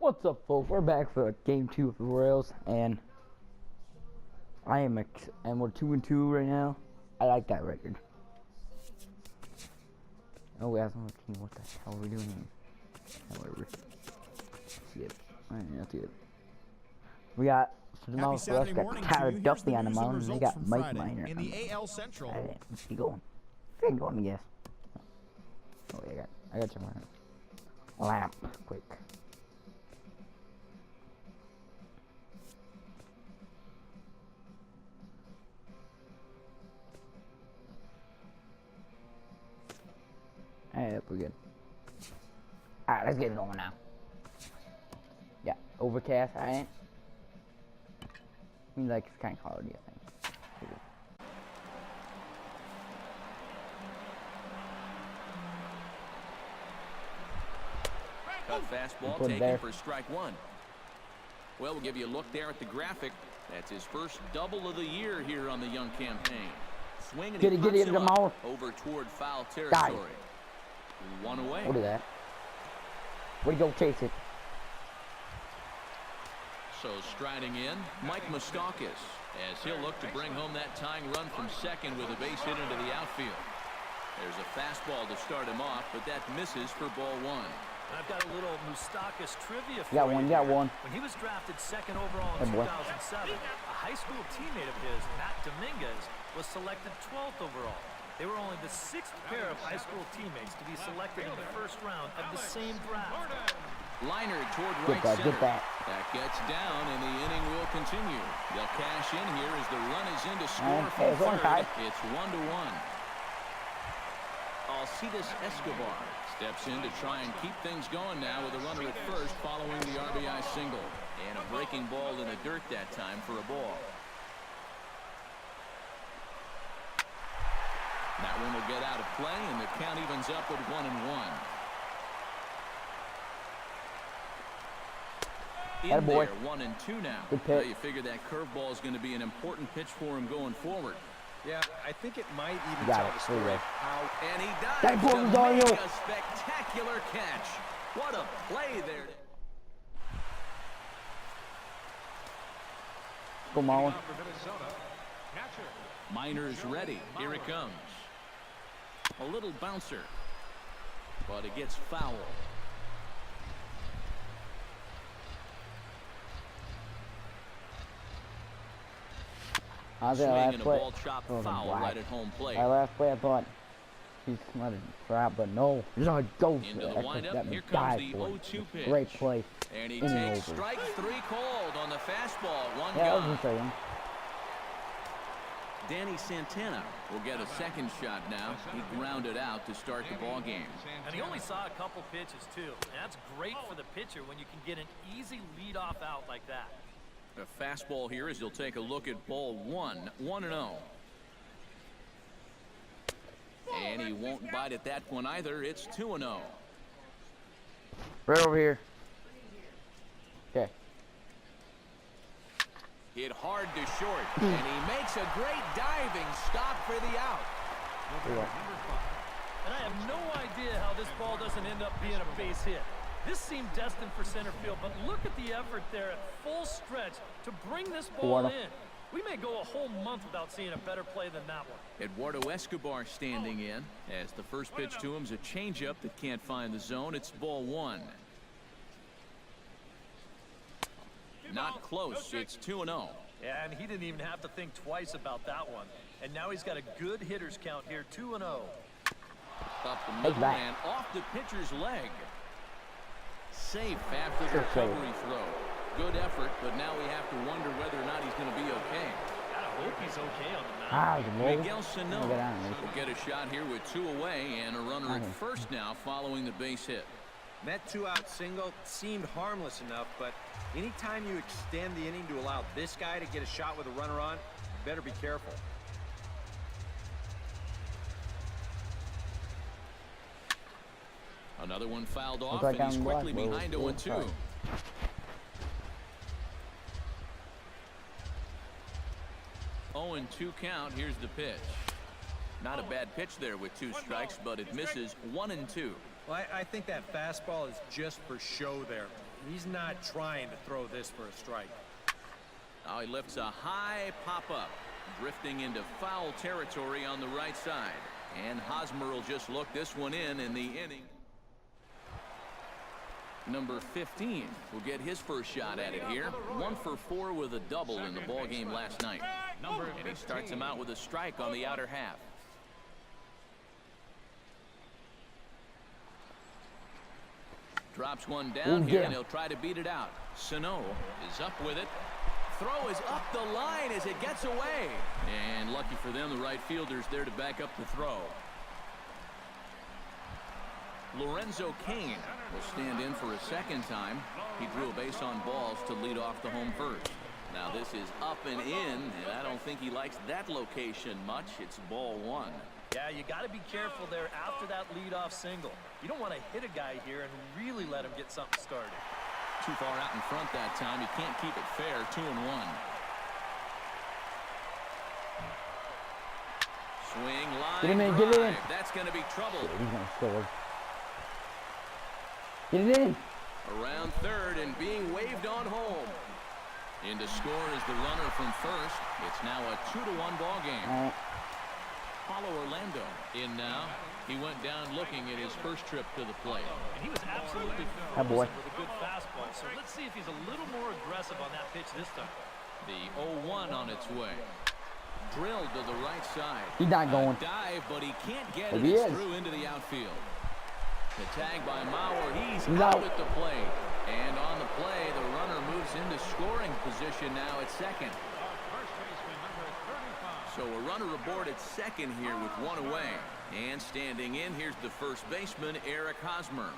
What's up, folks? We're back for game 2 of the Royals, and and we're 2-2 right now. I like that record. Oh, we have some team. What the hell are we doing here? However, let's see it. Alright, that's it. We got for the most of us got Tyler Duffy on the mound, and they got Mike Minor in the AL Central. Alright, let's be going. Get going, I guess. Oh, yeah, I got your mind. Lamp, quick. Alright, we're good. Alright, let's get it going now. Yeah, overcast, alright. I mean, like, it's kind of cloudy, I think. Cut fastball taken for strike one. Well, we'll give you a look there at the graphic. That's his first double of the year here on the Young campaign. Swing and get it over toward foul territory. One away. What is that? Where'd he go chase it? So striding in, Mike Moustakas, as he'll look to bring home that tying run from second with a base hit into the outfield. There's a fastball to start him off, but that misses for ball one. I've got a little Moustakas trivia for you. Got one. When he was drafted second overall in 2007, a high school teammate of his, Matt Dominguez, was selected 12th overall. They were only the 6th pair of high school teammates to be selected in the first round of the same draft. Liner toward right center. That gets down, and the inning will continue. They'll cash in here as the run is in to score from third. It's 1-1. Alcides Escobar steps in to try and keep things going now with a runner at first following the RBI single. And a breaking ball in the dirt that time for a ball. That one will get out of play, and the count evens up at 1-1. In there, 1-2 now. Well, you figure that curveball is going to be an important pitch for him going forward. Yeah, I think it might even tell the story how. And he dives to make a spectacular catch. What a play there. Come on. Minor's ready. Here it comes. A little bouncer, but it gets foul. Swing and a ball chopped foul right at home plate. Last play I thought he's let it drop, but no. He's gonna go into the windup. Here comes the 0-2 pitch. Great play. And he takes strike three called on the fastball. One gone. Danny Santana will get a second shot now. He grounded out to start the ball game. And he only saw a couple pitches too. And that's great for the pitcher when you can get an easy leadoff out like that. A fastball here as he'll take a look at ball one. 1-0. And he won't bite at that one either. It's 2-0. Right over here. Okay. Hit hard to short, and he makes a great diving stop for the out. And I have no idea how this ball doesn't end up being a base hit. This seemed destined for center field, but look at the effort there at full stretch to bring this ball in. We may go a whole month without seeing a better play than that one. Eduardo Escobar standing in as the first pitch to him is a changeup that can't find the zone. It's ball one. Not close. It's 2-0. Yeah, and he didn't even have to think twice about that one. And now he's got a good hitter's count here, 2-0. Up the middle and off the pitcher's leg. Safe after the recovery throw. Good effort, but now we have to wonder whether or not he's going to be okay. I hope he's okay on the mound. Miguel Sano will get a shot here with two away and a runner at first now following the base hit. That two-out single seemed harmless enough, but anytime you extend the inning to allow this guy to get a shot with a runner on, you better be careful. Another one fouled off, and he's quickly behind 0-2. Oh, 0-2 count. Here's the pitch. Not a bad pitch there with two strikes, but it misses. 1-2. Well, I think that fastball is just for show there. He's not trying to throw this for a strike. Now he lifts a high pop-up, drifting into foul territory on the right side. And Hosmer will just look this one in the inning. Number 15 will get his first shot at it here. 1 for 4 with a double in the ball game last night. And he starts him out with a strike on the outer half. Drops one down here, and he'll try to beat it out. Sano is up with it. Throw is up the line as it gets away. And lucky for them, the right fielder's there to back up the throw. Lorenzo Cain will stand in for a second time. He drew a base on balls to lead off the home first. Now this is up and in, and I don't think he likes that location much. It's ball 1. Yeah, you got to be careful there after that leadoff single. You don't want to hit a guy here and really let him get something started. Too far out in front that time. He can't keep it fair. 2-1. Swing, line, get him in, drive. get in. That's going to be trouble. He's going to score. Get it in. Around third and being waved on home. In to score is the runner from first. It's now a 2-1 ball game. Paulo Orlando in now. He went down looking at his first trip to the plate. And he was absolutely frozen with a good fastball. So let's see if he's a little more aggressive on that pitch this time. The 0-1 on its way. Drilled to the right side. He's not going. Dive, but he can't get But it. It's is. through into the outfield. The tag by Mauer. He's out out at the plate. And on the play, the runner moves into scoring position now at second. So a runner aboard at second here with one away. And standing in, here's the first baseman, Eric Hosmer.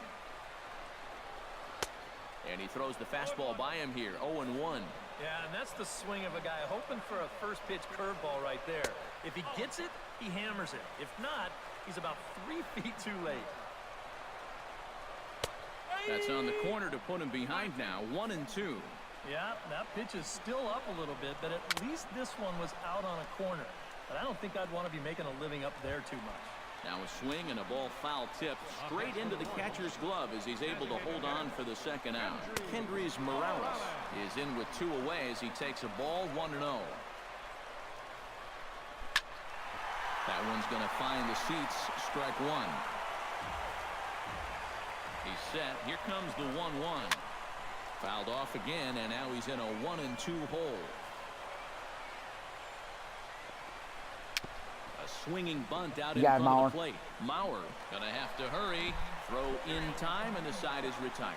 And he throws the fastball by him here, 0-1. Yeah, and that's the swing of a guy hoping for a first pitch curveball right there. If he gets it, he hammers it. If not, he's about 3 feet too late. That's on the corner to put him behind now, 1-2. Yeah, that pitch is still up a little bit, but at least this one was out on a corner. But I don't think I'd want to be making a living up there too much. Now a swing and a ball foul tip straight into the catcher's glove as he's able to hold on for the second out. Kendrys Morales is in with 2 away as he takes a ball, 1-0. That one's going to find the seats, strike 1. He's set. Here comes the 1-1. Fouled off again, and now he's in a 1-2 hole. A swinging bunt out in front of the plate. Mauer gonna have to hurry. Throw in time, and the side is retired.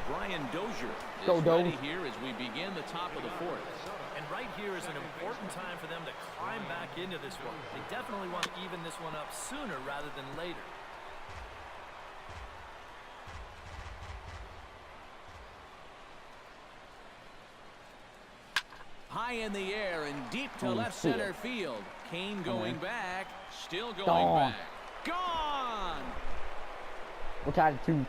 Brian Dozier is ready here as we begin the top of the 4th. And right here is an important time for them to climb back into this one. They definitely want to even this one up sooner rather than later. High in the air and deep to left center field. Cain going back. Still going back. Gone! We're tied at 2.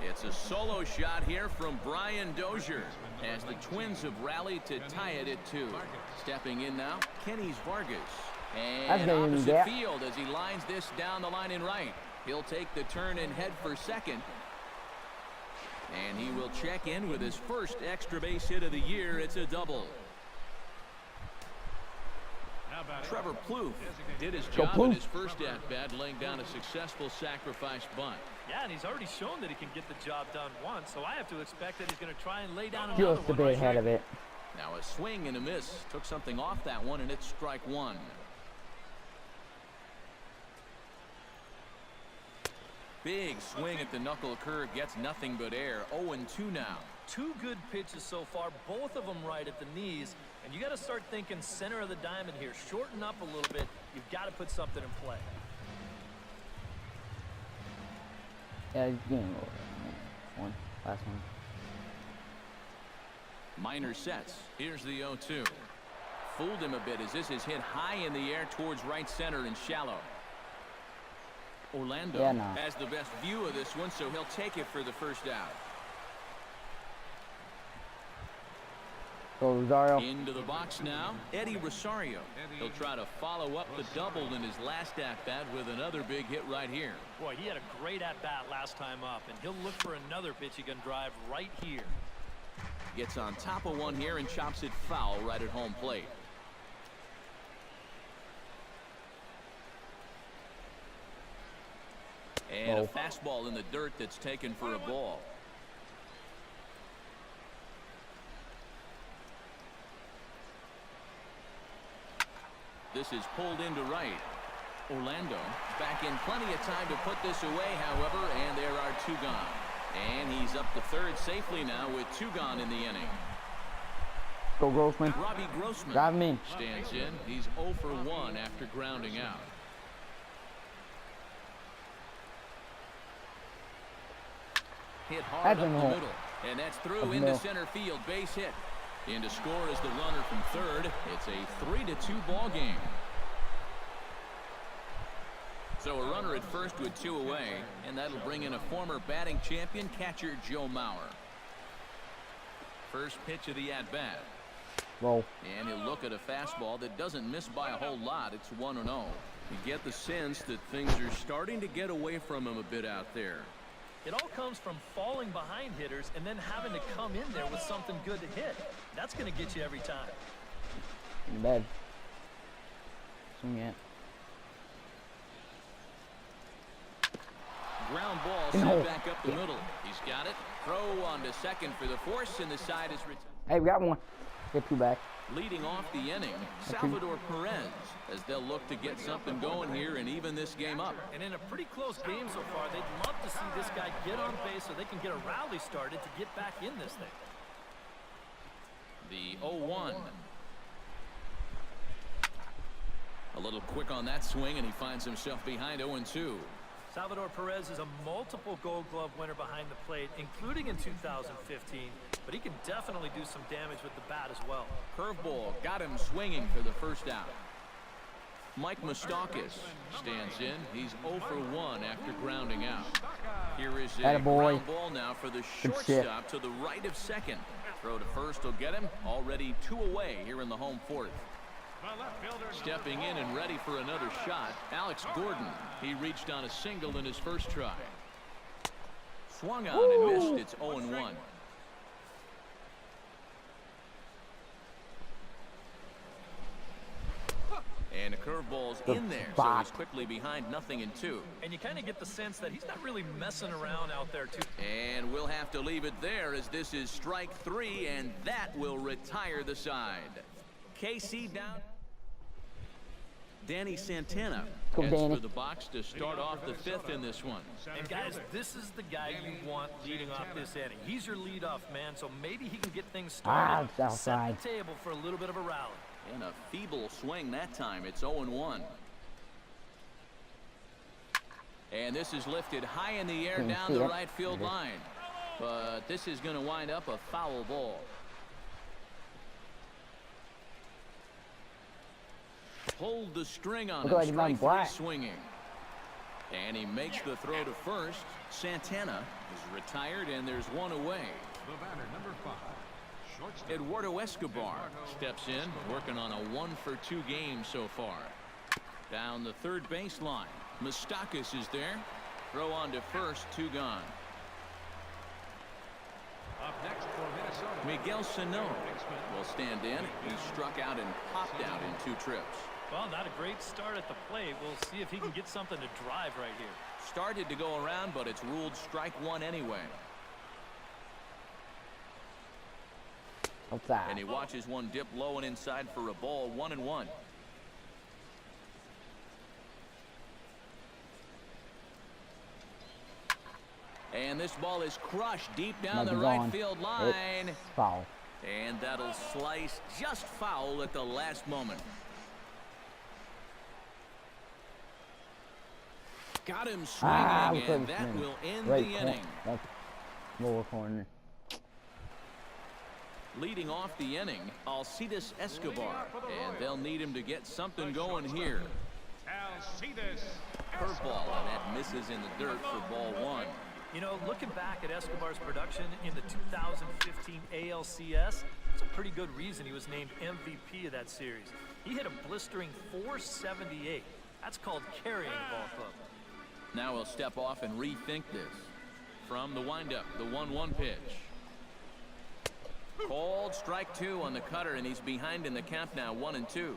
It's a solo shot here from Brian Dozier as the Twins have rallied to tie it at 2. Stepping in now, Kenny Vargas. And opposite field as he lines this down the line in right. He'll take the turn and head for second. And he will check in with his first extra base hit of the year. It's a double. Trevor Plouffe did his job in his first at-bat, laying down a successful sacrifice bunt. Yeah, and he's already shown that he can get the job done once, so I have to expect that he's going to try and lay down another one. Just a bit ahead of it. Now a swing and a miss. Took something off that one, and it's strike 1. Big swing at the knuckle curve, gets nothing but air. 0-2 now. 2 good pitches so far, both of them right at the knees. And you got to start thinking center of the diamond here. Shorten up a little bit. You've got to put something in play. Yeah, he's getting over. Last one. Minor sets. Here's the 0-2. Fooled him a bit as this is hit high in the air towards right center and shallow. Orlando has the best view of this one, so he'll take it for the first out. Go Rosario. Into the box now, Eddie Rosario. He'll try to follow up the double in his last at-bat with another big hit right here. Boy, he had a great at-bat last time up, and he'll look for another pitch he can drive right here. Gets on top of one here and chops it foul right at home plate. And a fastball in the dirt that's taken for a ball. This is pulled into right. Orlando back in plenty of time to put this away, however, and there are two gone. And he's up to third safely now with two gone in the inning. Go Grossman. Robbie Grossman Drive him in. stands in. He's 0 for 1 after grounding out. Hit hard up the middle, and that's through into center field. Base hit. In to score is the runner from third. It's a 3-2 ball game. So a runner at first with two away, and that'll bring in a former batting champion, catcher Joe Mauer. First pitch of the at-bat. Roll. And he'll look at a fastball that doesn't miss by a whole lot. It's 1-0. You get the sense that things are starting to get away from him a bit out there. It all comes from falling behind hitters and then having to come in there with something good to hit. That's going to get you every time. In bed. Swing it. Ground ball sent back up the middle. He's got it. Throw on to second for the force, and the side is retired. Hey, we got one. Get two back. Leading off the inning, Salvador Perez, as they'll look to get something going here and even this game up. And in a pretty close game so far, they'd love to see this guy get on base so they can get a rally started to get back in this thing. The 0-1. A little quick on that swing, and he finds himself behind 0-2. Salvador Perez is a multiple Gold Glove winner behind the plate, including in 2015, but he can definitely do some damage with the bat as well. Curveball got him swinging for the first out. Mike Moustakas stands in. He's 0 for 1 after grounding out. Here is a ground ball now for the shortstop to the right of second. Throw to first will get him. Already two away here in the home fourth. Stepping in and ready for another shot, Alex Gordon. He reached on a single in his first try. Swung on and missed. It's 0-1. And a curveball's in there, so he's quickly behind 0-2. And you kind of get the sense that he's not really messing around out there, too. And we'll have to leave it there as this is strike 3, and that will retire the side. KC down. Danny Santana heads for the box to start off the 5th in this one. And guys, this is the guy you want leading off this inning. He's your leadoff man, so maybe he can get things started. Set the table for a little bit of a rally. And a feeble swing that time. It's 0-1. And this is lifted high in the air down the right field line. But this is going to wind up a foul ball. Pulled the string on him, strike 3 swinging. And he makes the throw to first. Santana is retired, and there's one away. The batter, number 5. Eduardo Escobar steps in, working on a 1 for 2 game so far. Down the third baseline. Moustakas is there. Throw on to first, 2 gone. Up next for Minnesota, Miguel Sano will stand in. He struck out and popped out in 2 trips. Well, not a great start at the plate. We'll see if he can get something to drive right here. Started to go around, but it's ruled strike 1 anyway. Outside. And he watches one dip low and inside for a ball. 1-1. And this ball is crushed deep down the right field line. It's foul. And that'll slice just foul at the last moment. Got him swinging, and that will end the inning. That's lower corner. Leading off the inning, Alcides Escobar, and they'll need him to get something going here. Curveball, and that misses in the dirt for ball 1. You know, looking back at Escobar's production in the 2015 ALCS, It's a pretty good reason he was named MVP of that series. He hit a blistering .478. That's called carrying a ball club. Now he'll step off and rethink this. From the windup, the 1-1 pitch. Called strike 2 on the cutter, and he's behind in the count now, 1-2.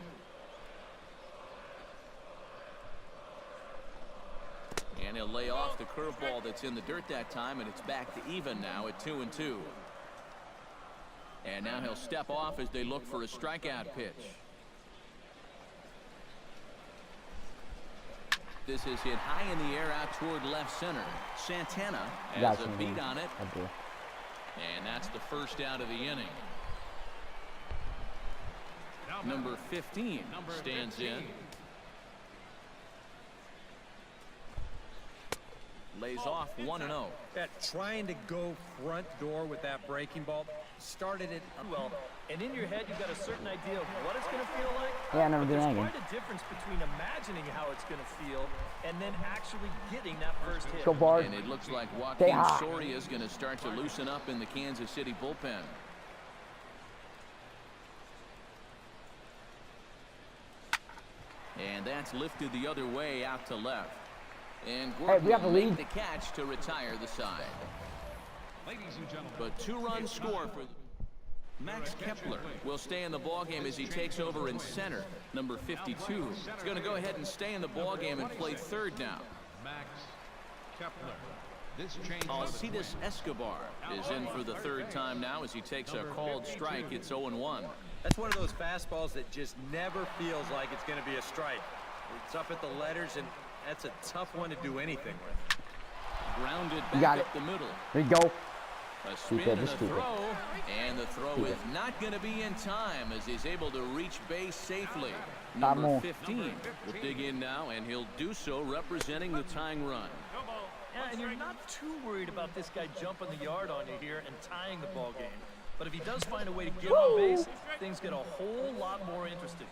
And he'll lay off the curveball that's in the dirt that time, and it's back to even now at 2-2. And now he'll step off as they look for a strikeout pitch. This is hit high in the air out toward left center. Santana has a beat on it. And that's the first out of the inning. Number 15 stands in. Lays off 1-0. Trying to go front door with that breaking ball started it well. And in your head, you've got a certain idea of what it's going to feel like. Yeah, I never did anything. There's quite a difference between imagining how it's going to feel and then actually getting that first hit. Go Bart. And it looks like Joaquin Soria is going to start to loosen up in the Kansas City bullpen. And that's lifted the other way out to left. And Gordon will make the catch to retire the side. Ladies and gentlemen, But 2-run score for Max Kepler will stay in the ballgame as he takes over in center. Number 52 is going to go ahead and stay in the ballgame and play third now. Max Kepler. This change. Alcides Escobar is in for the third time now as he takes a called strike. It's 0-1. That's one of those fastballs that just never feels like it's going to be a strike. It's up at the letters, and that's a tough one to do anything with. Grounded back up the middle. There you go. A spin and a throw, and the throw is not going to be in time as he's able to reach base safely. Number 15 will dig in now, and he'll do so representing the tying run. Yeah, and you're not too worried about this guy jumping the yard on you here and tying the ball game. But if he does find a way to get on base, things get a whole lot more interesting.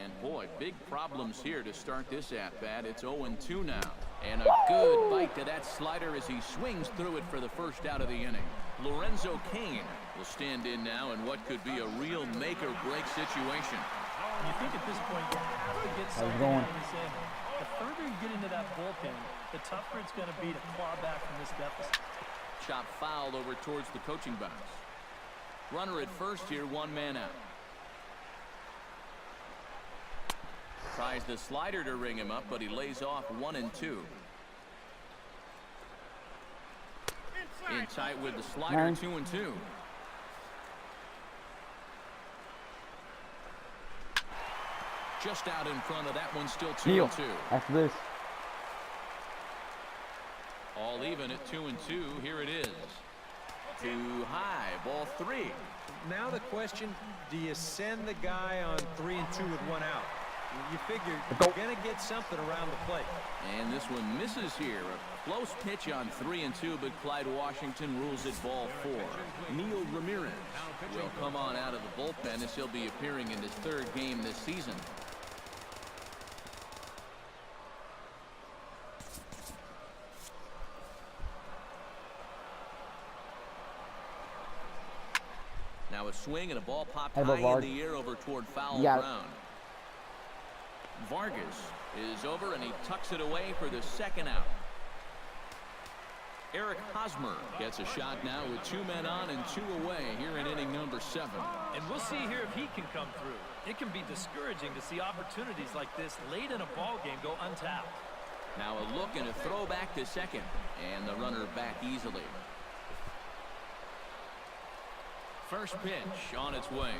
And boy, big problems here to start this at-bat. It's 0-2 now. And a good bite to that slider as he swings through it for the first out of the inning. Lorenzo Cain will stand in now in what could be a real make-or-break situation. You think at this point you have to get something out of this inning. The further you get into that bullpen, the tougher it's going to be to claw back from this deficit. Chop fouled over towards the coaching box. Runner at first here, one man out. Tries the slider to ring him up, but he lays off 1-2. In tight with the slider, 2-2. Just out in front of that one, still 2-2. After this. All even at 2-2. Here it is. Too high, ball 3. Now the question, do you send the guy on 3-2 with one out? You figure you're going to get something around the plate. And this one misses here. A close pitch on 3-2, but Clyde Washington rules it ball 4. Neil Ramirez will come on out of the bullpen as he'll be appearing in his third game this season. Now a swing and a ball popped high in the air over toward foul ground. Vargas is over and he tucks it away for the second out. Eric Hosmer gets a shot now with 2 men on and 2 away here in inning number 7. And we'll see here if he can come through. It can be discouraging to see opportunities like this late in a ball game go untapped. Now a look and a throw back to second, and the runner back easily. First pitch on its way.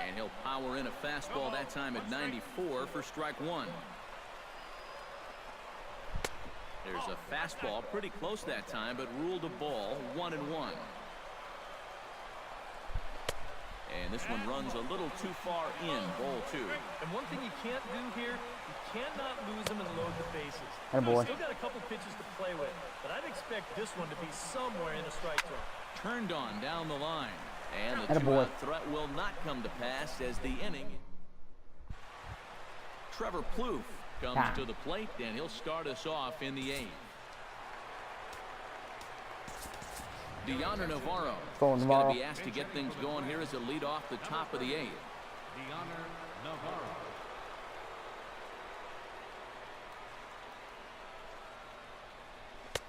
And he'll power in a fastball that time at 94 for strike 1. There's a fastball pretty close that time, but ruled a ball, 1-1. And this one runs a little too far in, ball 2. And one thing you can't do here, you cannot lose them and load the bases. Boy. Still got a couple pitches to play with, but I'd expect this one to be somewhere in a strike zone. Turned on down the line. And the two-out threat will not come to pass as the inning. Trevor Plouffe comes to the plate, and he'll start us off in the 8th. DeAndre Navarro Go, is going Navarro. to be asked to get things going here as a lead off the top of the 8th. DeAndre Navarro.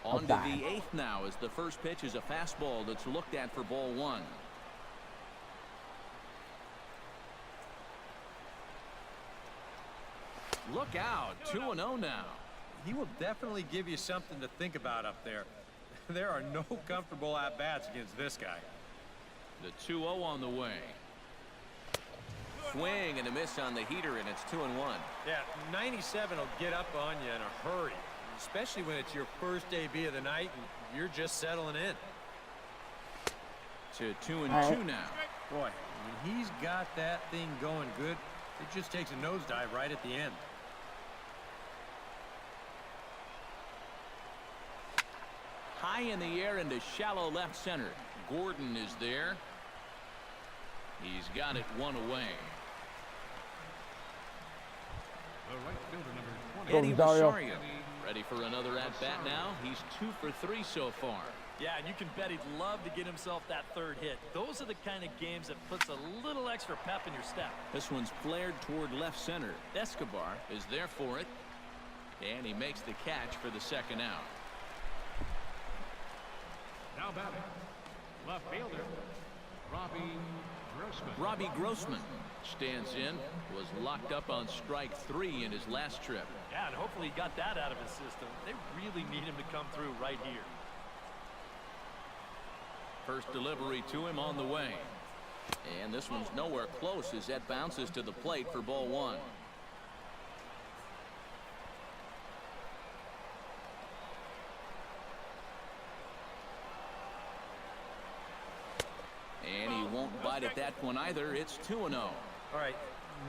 On to the 8th now as the first pitch is a fastball that's looked at for ball 1. Look out, 2-0 now. He will definitely give you something to think about up there. There are no comfortable at-bats against this guy. The 2-0 on the way. Swing and a miss on the heater, and it's 2-1. Yeah, 97 will get up on you in a hurry, especially when it's your first AB of the night and you're just settling in. To 2-2 now. Boy, when he's got that thing going good, it just takes a nosedive right at the end. High in the air into shallow left center. Gordon is there. He's got it one away. The right fielder, number 20. Eddie Rosario. Rosario ready for another at-bat now. He's 2 for 3 so far. Yeah, and you can bet he'd love to get himself that third hit. Those are the kind of games that puts a little extra pep in your step. This one's flared toward left center. Escobar is there for it. And he makes the catch for the second out. Now batting, left fielder, Robbie Grossman. Robbie Grossman stands in. Was locked up on strike 3 in his last trip. Yeah, and hopefully he got that out of his system. They really need him to come through right here. First delivery to him on the way. And this one's nowhere close as that bounces to the plate for ball 1. And he won't bite at that one either. It's 2-0. All right,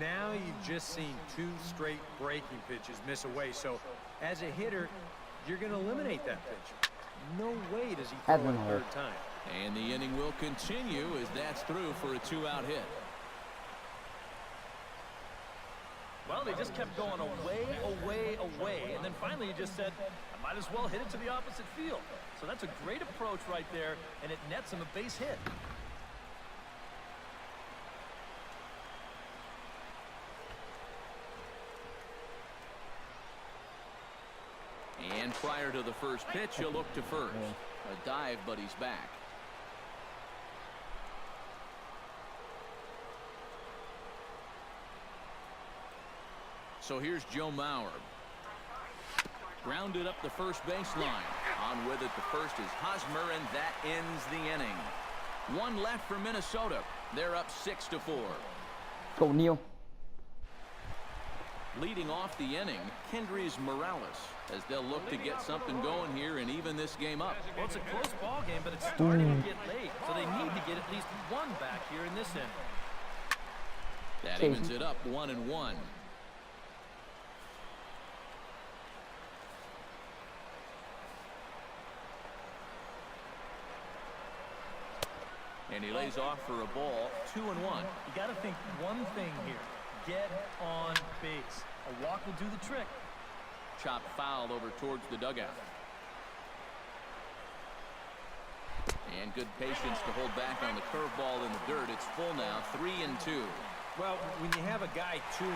now you've just seen 2 straight breaking pitches miss away. So as a hitter, you're going to eliminate that pitch. No way does he throw it a third time. And the inning will continue as that's through for a 2-out hit. Well, they just kept going away, away, away. And then finally he just said, I might as well hit it to the opposite field. So that's a great approach right there, and it nets him a base hit. And prior to the first pitch, he'll look to first. A dive, but he's back. So here's Joe Mauer. Grounded up the first baseline. On with it, the first is Hosmer, and that ends the inning. 1 left for Minnesota. They're up 6-4. Go, Neil. Leading off the inning, Kendrys Morales, as they'll look to get something going here and even this game up. Well, it's a close ball game, but it's starting to get late, so they need to get at least 1 back here in this inning. That evens it up 1-1. And he lays off for a ball, 2-1. You got to think one thing here. Get on base. A walk will do the trick. Chopped foul over towards the dugout. And good patience to hold back on the curveball in the dirt. It's full now, 3-2. Well, when you have a guy 2-2,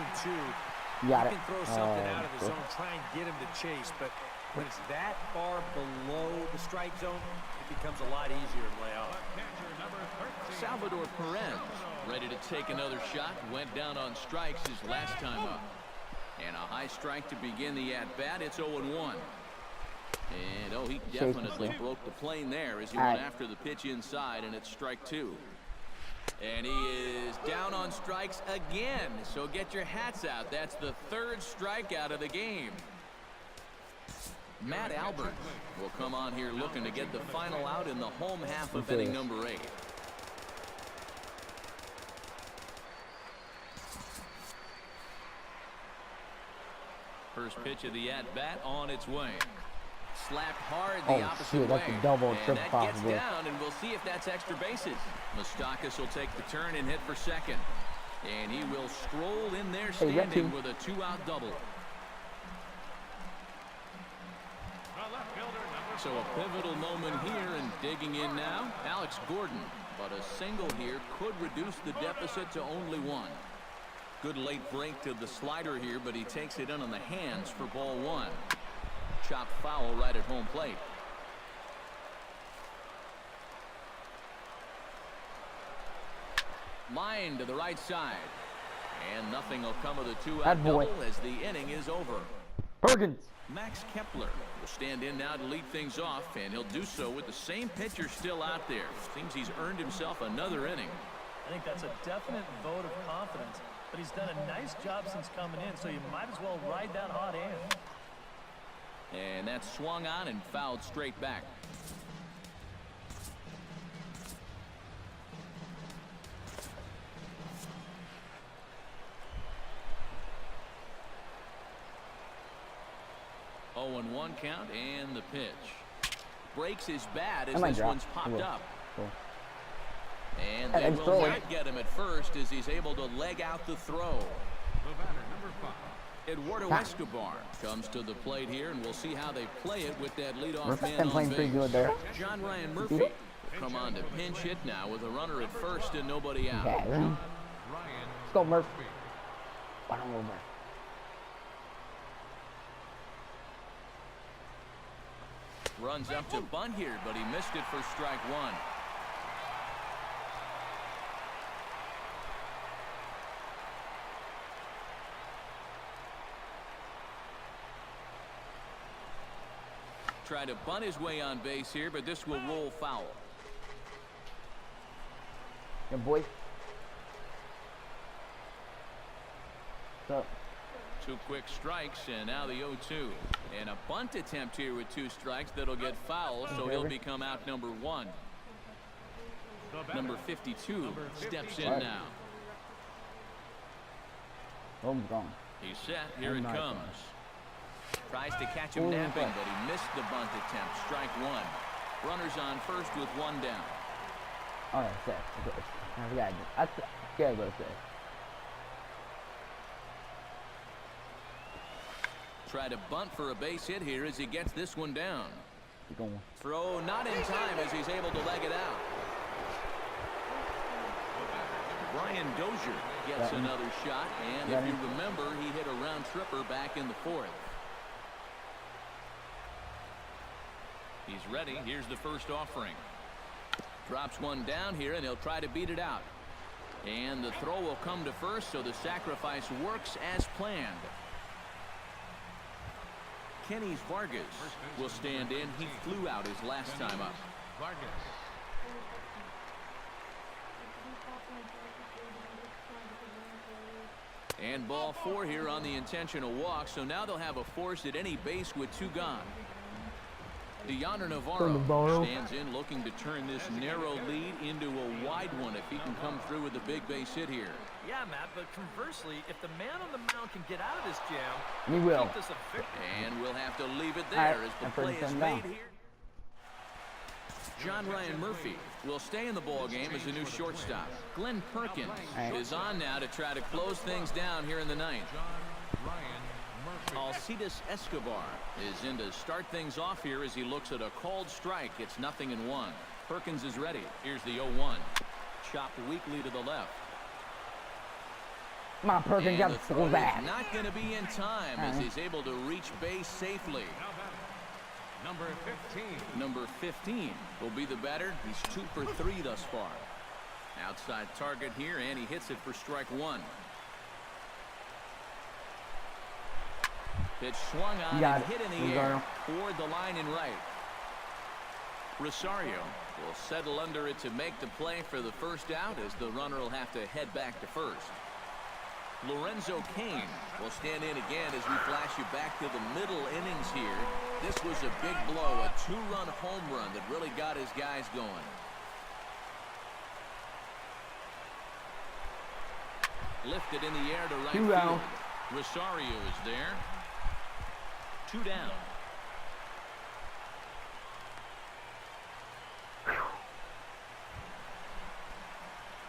You got you it. can throw something out of the zone, try and get him to chase. But when it's that far below the strike zone, it becomes a lot easier to lay off. Catcher number 13. Salvador Perez ready to take another shot. Went down on strikes his last time up. And a high strike to begin the at-bat. It's 0-1. And, oh, he definitely broke the plane there as he went after the pitch inside, and it's strike 2. And he is down on strikes again. So get your hats out. That's the 3rd strikeout of the game. Matt Albert will come on here looking to get the final out in the home half of inning number 8. First pitch of the at-bat on its way. Slapped hard the opposite way. That's a double, and triple that possible. gets down, and we'll see if that's extra bases. Moustakas will take the turn and hit for second. And he will stroll in there standing with a 2-out double. The left fielder, number So a pivotal moment here, and digging in now, Alex Gordon. But a single here could reduce the deficit to only one. Good late break to the slider here, but he takes it in on the hands for ball one. Chopped foul right at home plate. Line to the right side. And nothing will come of the two-out double as the inning is over. Perkins. Max Kepler will stand in now to lead things off, and he'll do so with the same pitcher still out there. Seems he's earned himself another inning. I think that's a definite vote of confidence, but he's done a nice job since coming in, so you might as well ride that hot hand. And that's swung on and fouled straight back. Oh, and 1 count, and the pitch. Breaks his bat as this one's popped up. Cool. And they will not get him at first as he's able to leg out the throw. The batter, number 5. Eduardo Escobar comes to the plate here, and we'll see how they play it with that leadoff man on playing pretty good base. there. John Ryan Murphy will come on to pinch hit now with a runner at first and nobody out. Okay, Ryan let's go, Murphy. Why don't we go, Murphy? Runs up to bunt here, but he missed it for strike one. Try to bunt his way on base here, but this will roll foul. Good boy. What's up? 2 quick strikes, and now the 0-2. And a bunt attempt here with 2 strikes that'll get foul, so he'll become out number 1. Number 52 steps in now. Home's gone. He's set. Here it comes. Tries to catch him napping, but he missed the bunt attempt. Strike 1. Runners on first with 1 down. All right, set. Okay. I forgot. I forgot about that. Try to bunt for a base hit here as he gets this one down. Keep going. Throw not in time as he's able to leg it out. Brian Dozier gets another shot, and if you remember, he hit a round tripper back in the 4th. He's ready. Here's the first offering. Drops one down here, and he'll try to beat it out. And the throw will come to first, so the sacrifice works as planned. Kenny Vargas will stand in. He flew out his last time up. Vargas. And ball 4 here on the intentional walk, so now they'll have a force at any base with 2 gone. Deoner Navarro stands in looking to turn this narrow lead into a wide one if he can come through with a big base hit here. Yeah, Matt, but conversely, if the man on the mound can get out of this jam, he will. keep this a victory. And we'll have to leave it there as the play is made here. John Ryan Murphy will stay in the ball game as a new shortstop. Glenn Perkins is on now to try to close things down here in the 9th. John Ryan Murphy. Alcides Escobar is in to start things off here as he looks at a called strike. It's 0-1. Perkins is ready. Here's the 0-1. Chopped weakly to the left. Come on, Perkins, got to pull back. Not going to be in time as he's able to reach base safely. Number 15. Number 15 will be the batter. He's 2 for 3 thus far. Outside target here, and he hits it for strike 1. Pitch swung on and hit in the air toward the line and right. Rosario will settle under it to make the play for the first out as the runner will have to head back to first. Lorenzo Cain will stand in again as we flash you back to the middle innings here. This was a big blow, a 2-run home run that really got his guys going. Lifted in the air to right field. Rosario is there. 2 down.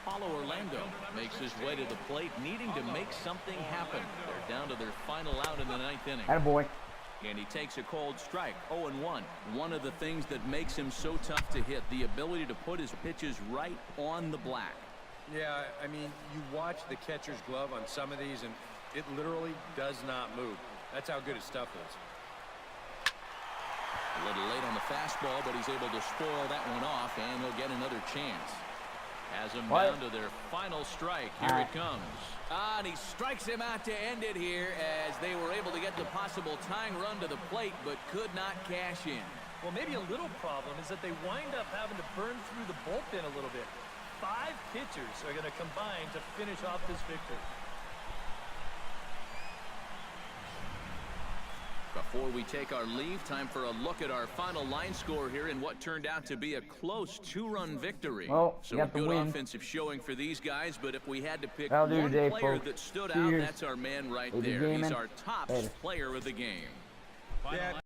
Paulo Orlando makes his way to the plate, needing to make something happen. They're down to their final out in the 9th inning. Attaboy. And he takes a cold strike, 0-1. One of the things that makes him so tough to hit, the ability to put his pitches right on the black. Yeah, I mean, you watch the catcher's glove on some of these, and it literally does not move. That's how good his stuff is. A little late on the fastball, but he's able to spoil that one off, and he'll get another chance. Has him down to their final strike. Here it comes. And he strikes him out to end it here as they were able to get the possible tying run to the plate, but could not cash in. Well, maybe a little problem is that they wind up having to burn through the bullpen a little bit. 5 pitchers are going to combine to finish off this victory. Before we take our leave, time for a look at our final line score here in what turned out to be a close 2-run victory. Well, so a good offensive showing for these guys, but if we had to pick one player folks. that stood out, that's our man right there. He's our top player of the game. Yeah.